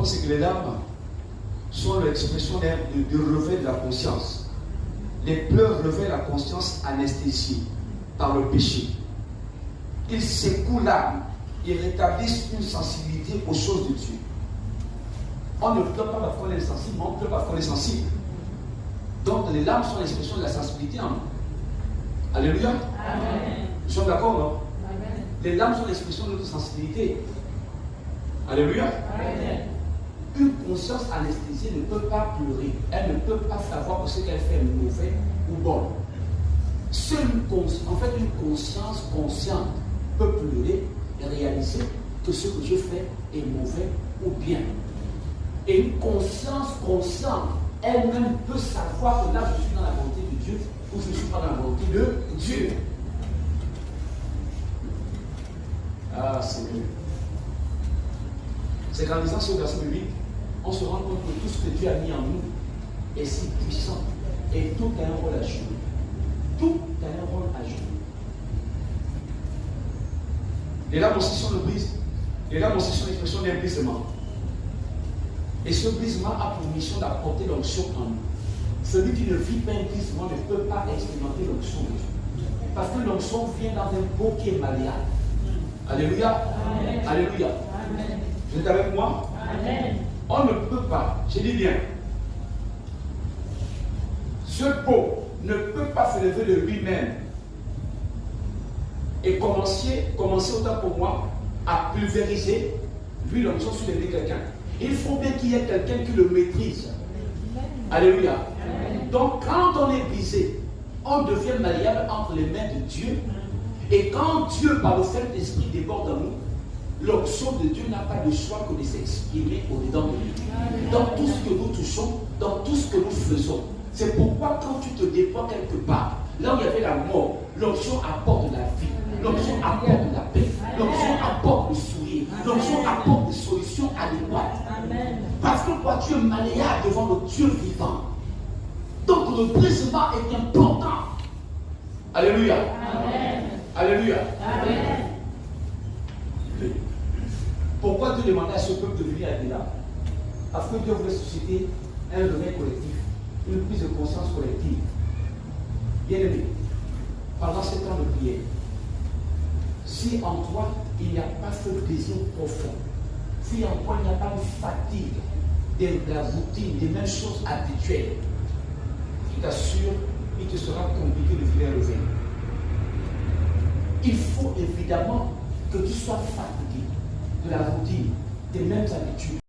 comprendre, c'est que les larmes sont l'expression de revers de la conscience. Les pleurs réveillent la conscience anesthésiée par le péché. Ils secouent l'âme et rétablissent une sensibilité aux choses de Dieu. On ne pleure pas parce qu'on est insensible, mais on pleure parce qu'on est sensible. Donc les larmes sont l'expression de la sensibilité en nous. Alléluia. Amen. Nous sommes d'accord, non? Amen. Les larmes sont l'expression de notre sensibilité. Alléluia. Amen. Une conscience anesthésiée ne peut pas pleurer. Elle ne peut pas savoir que ce qu'elle fait est mauvais ou bon. Seule une conscience consciente peut pleurer et réaliser que ce que je fais est mauvais ou bien. Et une conscience consciente elle-même peut savoir que là je suis dans la volonté de Dieu ou je ne suis pas dans la volonté de Dieu. Ah, c'est mieux. C'est qu'en lisant ce verset biblique, on se rend compte que tout ce que Dieu a mis en nous est si puissant et tout a un rôle à jouer. Tout a un rôle à jouer. Les larmes aussi sont le brise. Les larmes aussi sont l'expression d'un brisement. Et ce brisement a pour mission d'apporter l'onction en nous. Celui qui ne vit pas un brisement ne peut pas expérimenter l'onction de Dieu. Parce que l'onction vient dans un pot qui est malléable. Alléluia. Amen. Alléluia. Amen. Vous êtes avec moi? Amen. On ne peut pas, je dis bien, ce pot ne peut pas se lever de lui-même et commencer autant pour moi à pulvériser l'huile l'onction sur les mains de quelqu'un. Il faut bien qu'il y ait quelqu'un qui le maîtrise. Alléluia. Amen. Donc quand on est brisé, on devient malléable entre les mains de Dieu. Et quand Dieu, par le Saint-Esprit, déborde en nous, l'onction de Dieu n'a pas de choix que de s'exprimer au-dedans de nous. Dans tout ce que nous touchons, dans tout ce que nous faisons. C'est pourquoi quand tu te déploies quelque part, là où il y avait la mort, l'onction apporte la vie, l'onction apporte la paix, l'onction apporte le sourire, l'onction apporte des solutions adéquates. Amen. Parce que quoi, tu es malléable devant le Dieu vivant. Donc le brisement est important. Alléluia. Amen. Alléluia. Amen. Pourquoi Dieu demandait à ce peuple de venir à là? Parce que Dieu voulait susciter un réveil collectif, une prise de conscience collective. Bien aimé, pendant ce temps de prière, si en toi il n'y a pas ce désir profond, si en toi il n'y a pas de fatigue de la routine, des mêmes choses habituelles, je t'assure, il te sera compliqué de vivre un réveil. Il faut évidemment que tu sois fatigué de la routine, des mêmes habitudes.